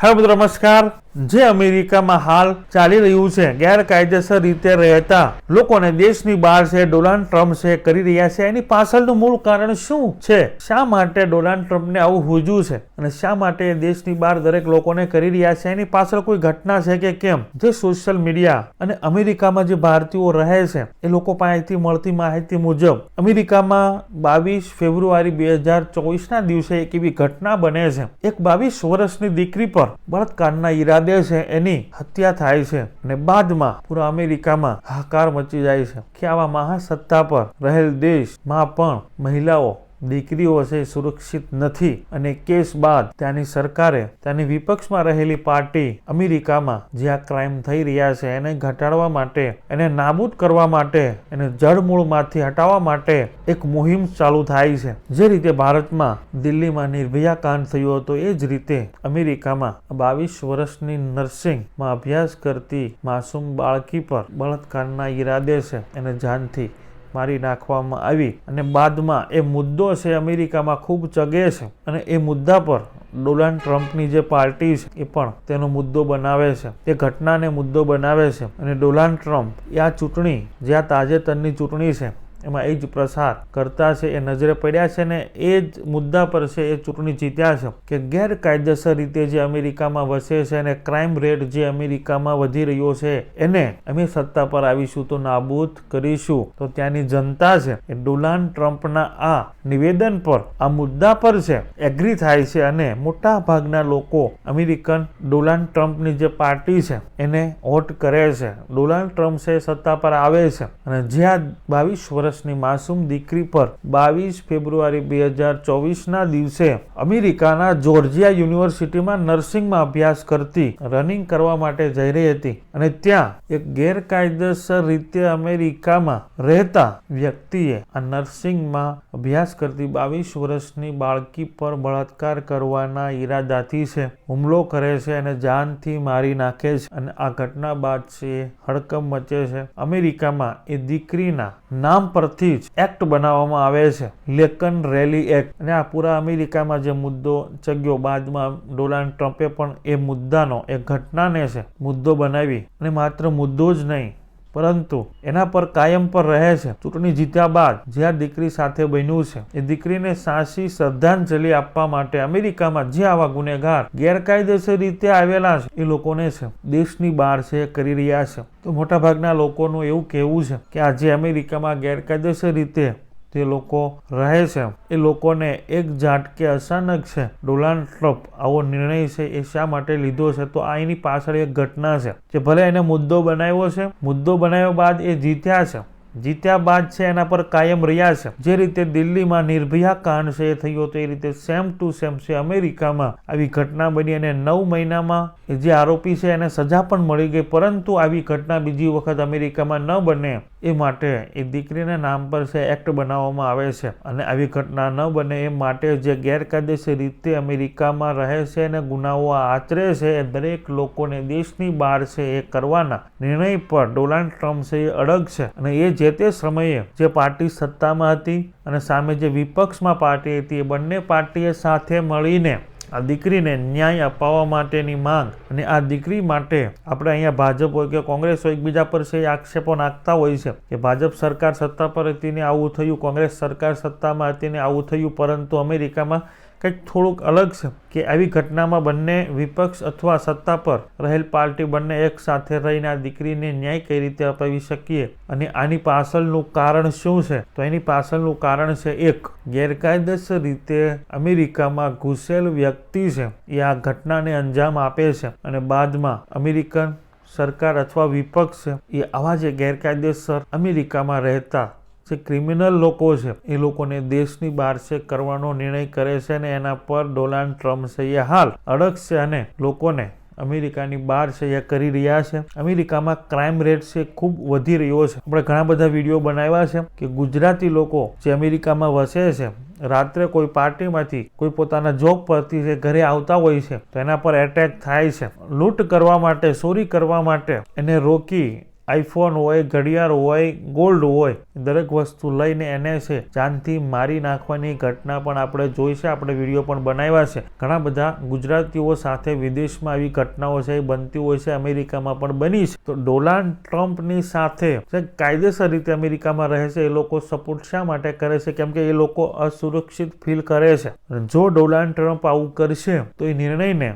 Hello મિત્રો, નમસ્કાર. જે અમેરિકામાં હાલ ચાલી રહ્યું છે, ગેરકાયદેસર રીતે રહેતા લોકોને દેશની બહાર છે ડોનાલ્ડ ટ્રમ્પ છે કરી રહ્યા છે, એની પાછળનું મૂળ કારણ શું છે? શા માટે ડોનાલ્ડ ટ્રમ્પને આવું હુજ્યું છે અને શા માટે દેશની બહાર દરેક લોકોને કરી રહ્યા છે? એની પાછળ કોઈ ઘટના છે કે કેમ? જે સોશિયલ મીડિયા અને અમેરિકામાં જે ભારતીયો રહે છે એ લોકો પાસેથી મળતી માહિતી મુજબ અમેરિકામાં 22 ફેબ્રુઆરી 2024 દિવસે એક એવી ઘટના બને છે. એક 22 વર્ષની દીકરી પર બળાત્કારના ઈરાદે છે એની હત્યા થાય છે અને બાદમાં પૂરા અમેરિકામાં હાહાકાર મચી જાય છે કે આવા મહાસત્તા પર રહેલ દેશમાં પણ મહિલાઓ દીકરીઓ છે સુરક્ષિત નથી. અને કેસ બાદ ત્યાંની સરકારે ત્યાંની વિપક્ષમાં રહેલી પાર્ટી અમેરિકામાં જે આ ક્રાઇમ થઈ રહ્યા છે એને ઘટાડવા માટે, એને નાબૂદ કરવા માટે, એને જડમૂળમાંથી હટાવવા માટે એક મુહિમ ચાલુ થાય છે. જે રીતે ભારતમાં દિલ્હીમાં નિર્ભયા કાંડ થયો હતો એ જ રીતે અમેરિકામાં 22 વર્ષની નર્સિંગમાં અભ્યાસ કરતી માસૂમ બાળકી પર બળાત્કારના ઈરાદે છે એને જાનથી મારી નાખવામાં આવી અને બાદમાં એ મુદ્દો છે અમેરિકામાં ખૂબ ચગે છે અને એ મુદ્દા પર ડોનાલ્ડ ટ્રમ્પની જે પાર્ટી છે એ પણ તેનો મુદ્દો બનાવે છે, એ ઘટનાને મુદ્દો બનાવે છે. અને ડોનાલ્ડ ટ્રમ્પ એ આ ચૂંટણી, જે આ તાજેતરની ચૂંટણી છે એમાં એ જ પ્રસાર કરતા છે, એ નજરે પડ્યા છે ને એ જ મુદ્દા પર છે એ ચૂંટણી જીત્યા છે કે ગેરકાયદેસર રીતે જે અમેરિકામાં વસે છે અને ક્રાઇમ રેટ જે અમેરિકામાં વધી રહ્યો છે એને અમે સત્તા પર આવીશું તો નાબૂદ કરીશું. તો ત્યાંની જનતા છે એ ડોનાલ્ડ ટ્રમ્પના આ નિવેદન પર, આ મુદ્દા પર છે એગ્રી થાય છે અને મોટા ભાગના લોકો અમેરિકન ડોનાલ્ડ ટ્રમ્પની જે પાર્ટી છે એને વોટ કરે છે. ડોનાલ્ડ ટ્રમ્પ છે સત્તા પર આવે છે અને જ્યાં 22 વર્ષની માસૂમ દીકરી પર 22 ફેબ્રુઆરી 2024 દિવસે અમેરિકાના જોર્જિયા યુનિવર્સિટીમાં નર્સિંગમાં અભ્યાસ કરતી, રનિંગ કરવા માટે જઈ રહી હતી અને ત્યાં એક ગેરકાયદેસર રીતે અમેરિકામાં રહેતા વ્યક્તિએ આ નર્સિંગમાં અભ્યાસ કરતી 22 વર્ષની બાળકી પર બળાત્કાર કરવાના ઈરાદાથી છે હુમલો કરે છે અને જાનથી મારી નાખે છે. અને આ ઘટના બાદ છે હડકંપ મચે છે. અમેરિકામાં એ દીકરીના નામ પરથી જ એક્ટ બનાવવામાં આવે છે, લેકન રેલી એક્ટ. અને આ પૂરા અમેરિકામાં જે મુદ્દો ચગ્યો, બાદમાં ડોનાલ્ડ ટ્રમ્પે પણ એ મુદ્દાનો, એ ઘટનાને છે મુદ્દો બનાવી અને માત્ર મુદ્દો જ નહીં પરંતુ એના પર કાયમ પર રહે છે. ચૂંટણી જીત્યા બાદ જે આ દીકરી સાથે બન્યું છે એ દીકરીને સાચી શ્રદ્ધાંજલિ આપવા માટે અમેરિકામાં જે આવા ગુનેગાર ગેરકાયદેસર રીતે આવેલા છે એ લોકોને છે દેશની બહાર છે કરી રહ્યા છે. તો મોટાભાગના લોકોનું એવું કહેવું છે કે આજે અમેરિકામાં ગેરકાયદેસર રીતે જે લોકો રહે છે એ લોકોને એક ઝાટકે અચાનક છે ડોનાલ્ડ ટ્રમ્પ આવો નિર્ણય છે એ શા માટે લીધો છે? તો આ એની પાછળ એક ઘટના છે કે ભલે એને મુદ્દો બનાવ્યો છે, મુદ્દો બનાવ્યા બાદ એ જીત્યા છે, જીત્યા બાદ છે એના પર કાયમ રહ્યા છે. જે રીતે દિલ્હીમાં નિર્ભયા કાંડ છે એ થયો તો એ રીતે સેમ ટુ સેમ છે અમેરિકામાં આવી ઘટના બની અને 9 મહિનામાં એ જે આરોપી છે એને સજા પણ મળી ગઈ. પરંતુ આવી ઘટના બીજી વખત અમેરિકામાં ન બને એ માટે એ દીકરીના નામ પર છે એક્ટ બનાવવામાં આવે છે અને આવી ઘટના ન બને એ માટે જે ગેરકાયદેસર રીતે અમેરિકામાં રહે છે અને ગુનાઓ આચરે છે એ દરેક લોકોને દેશની બહાર છે એ કરવાના નિર્ણય પર ડોનાલ્ડ ટ્રમ્પ છે એ અડગ છે. અને એ જે તે સમયે જે પાર્ટી સત્તામાં હતી અને સામે જે વિપક્ષમાં પાર્ટી હતી એ બંને પાર્ટીએ સાથે મળીને આ દીકરીને ન્યાય અપાવવા માટેની માંગ, અને આ દીકરી માટે આપણે અહીંયા ભાજપ હોય કે કોંગ્રેસ હોય એકબીજા પર છે આક્ષેપો નાખતા હોય છે કે ભાજપ સરકાર સત્તા પર હતી ને આવું થયું, કોંગ્રેસ સરકાર સત્તામાં હતી ને આવું થયું. પરંતુ અમેરિકામાં કંઈક થોડુંક અલગ છે કે આવી ઘટનામાં બંને વિપક્ષ અથવા સત્તા પર રહેલ પાર્ટી બંને એક સાથે રહીને આ દીકરીને ન્યાય કઈ રીતે અપાવી શકીએ. અને આની પાછળનું કારણ શું છે? તો એની પાછળનું કારણ છે એક ગેરકાયદેસર રીતે અમેરિકામાં ઘૂસેલ વ્યક્તિ છે એ આ ઘટનાને અંજામ આપે છે અને બાદમાં અમેરિકન સરકાર અથવા વિપક્ષ છે એ આવા જે ગેરકાયદેસર અમેરિકામાં રહેતા જે ક્રિમિનલ લોકો છે એ લોકોને દેશની બહાર છે કરવાનો નિર્ણય કરે છે અને એના પર ડોનાલ્ડ ટ્રમ્પ છે એ હાલ અડગ છે અને લોકોને અમેરિકાની બહાર છે એ કરી રહ્યા છે. અમેરિકામાં ક્રાઇમ રેટ છે ખૂબ વધી રહ્યો છે. આપણે ઘણા બધા વિડીયો બનાવ્યા છે કે ગુજરાતી લોકો જે અમેરિકામાં વસે છે રાત્રે કોઈ પાર્ટીમાંથી કોઈ પોતાના જોબ પરથી જે ઘરે આવતા હોય છે તો એના પર એટેક થાય છે. લૂંટ કરવા માટે, ચોરી કરવા માટે એને રોકી આઈફોન હોય, ઘડિયાળ હોય, ગોલ્ડ હોય, દરેક વસ્તુ લઈને એને છે જાનથી મારી નાખવાની ઘટના પણ આપણે જોઈ છે, આપણે વિડીયો પણ બનાવ્યા છે. ઘણા બધા ગુજરાતીઓ સાથે વિદેશમાં આવી ઘટનાઓ છે એ બનતી હોય છે, અમેરિકામાં પણ બની છે. તો ડોનાલ્ડ ટ્રમ્પની સાથે જે કાયદેસર રીતે અમેરિકામાં રહે છે એ લોકો સપોર્ટ શા માટે કરે છે? કેમ કે એ લોકો અસુરક્ષિત ફીલ કરે છે. જો ડોનાલ્ડ ટ્રમ્પ આવું કરશે તો એ નિર્ણયને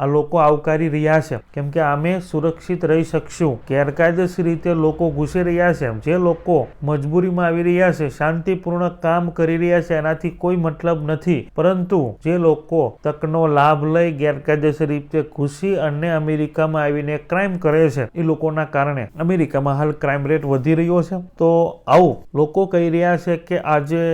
આ લોકો આવકારી રહ્યા છે, કેમ કે અમે સુરક્ષિત રહી શકશું. ગેરકાયદેસર રીતે લોકો ઘૂસી રહ્યા છે, જે લોકો મજબૂરીમાં આવી રહ્યા છે, શાંતિપૂર્ણ કામ કરી રહ્યા છે, એનાથી કોઈ મતલબ નથી. પરંતુ જે લોકો તકનો લાભ લઈ ગેરકાયદેસર રીતે ઘૂસી અને અમેરિકામાં આવીને ક્રાઇમ કરે છે, એ લોકોના કારણે અમેરિકામાં હાલ ક્રાઇમ રેટ વધી રહ્યો છે. તો આવું લોકો કહી રહ્યા છે કે આજે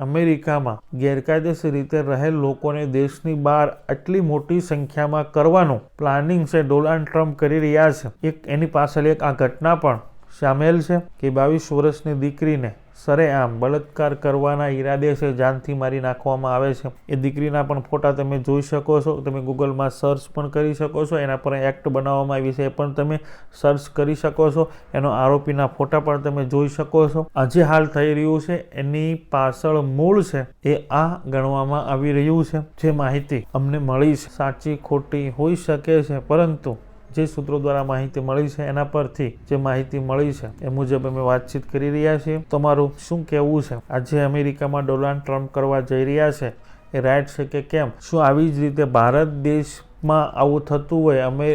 અમેરિકામાં ગેરકાયદેસર રીતે રહેલ લોકોને દેશની બહાર આટલી મોટી સંખ્યામાં કરવાનું પ્લાનિંગ છે ડોનાલ્ડ ટ્રમ્પ કરી રહ્યા છે. એની પાછળ એક આ ઘટના પણ સામેલ છે કે 22 વર્ષની દીકરીને સરેઆમ બળાત્કાર કરવાના ઈરાદે છે જાનથી મારી નાખવામાં આવે છે. એ દીકરીના પણ ફોટા તમે જોઈ શકો છો, તમે ગૂગલમાં સર્ચ પણ કરી શકો છો. એના પર એક્ટ બનાવવામાં આવી છે એ પણ તમે સર્ચ કરી શકો છો. એનો આરોપીના ફોટા પણ તમે જોઈ શકો છો. આજે હાલ થઈ રહ્યું છે એની પાછળ મૂળ છે એ આ ગણવામાં આવી રહ્યું છે. જે માહિતી અમને મળી છે સાચી ખોટી હોઈ શકે છે, પરંતુ જે સૂત્રો દ્વારા માહિતી મળી છે એના પરથી જે માહિતી મળી છે એ મુજબ અમે વાતચીત કરી રહ્યા છીએ. તમારું શું કહેવું છે? આજે અમેરિકામાં ડોનાલ્ડ ટ્રમ્પ કરવા જઈ રહ્યા છે એ રાઈટ છે કે કેમ? શું આવી જ રીતે ભારત દેશમાં આવું થતું હોય? અમે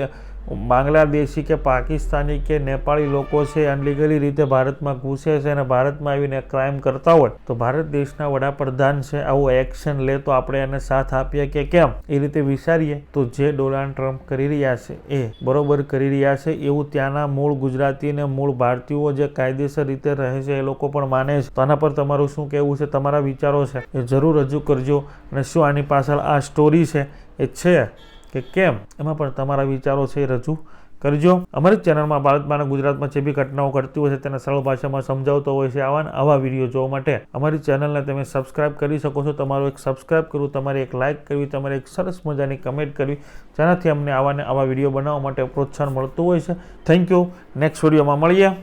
બાંગ્લાદેશી કે પાકિસ્તાની કે નેપાળી લોકો છે અનલીગલી રીતે ભારતમાં ઘૂસે છે અને ભારતમાં આવીને ક્રાઇમ કરતા હોય તો ભારત દેશના વડાપ્રધાન છે આવું એક્શન લે તો આપણે એને સાથ આપીએ કે કેમ? એ રીતે વિચારીએ તો જે ડોનાલ્ડ ટ્રમ્પ કરી રહ્યા છે એ બરોબર કરી રહ્યા છે એવું ત્યાંના મૂળ ગુજરાતી અને મૂળ ભારતીયો જે કાયદેસર રીતે રહે છે એ લોકો પણ માને છે. તો આના પર તમારું શું કહેવું છે? તમારા વિચારો છે એ જરૂર રજૂ કરજો. અને શું આની પાછળ આ સ્ટોરી છે એ છે કે કેમ, એમાં પણ તમારા વિચારો છે એ રજૂ કરજો. અમારી ચેનલમાં ભારતમાં અને ગુજરાતમાં જે બી ઘટનાઓ ઘટતી હોય છે તેને સરળ ભાષામાં સમજાવતો હોય છે. આવા વિડીયો જોવા માટે અમારી ચેનલને તમે સબસ્ક્રાઇબ કરી શકો છો. તમારું એક સબસ્ક્રાઇબ કરવું, તમારે એક લાઇક કરવી, તમારે એક સરસ મજાની કમેન્ટ કરવી, જેનાથી અમને આવા વિડીયો બનાવવા માટે પ્રોત્સાહન મળતું હોય છે. Thank you. નેક્સ્ટ વિડીયોમાં મળીએ.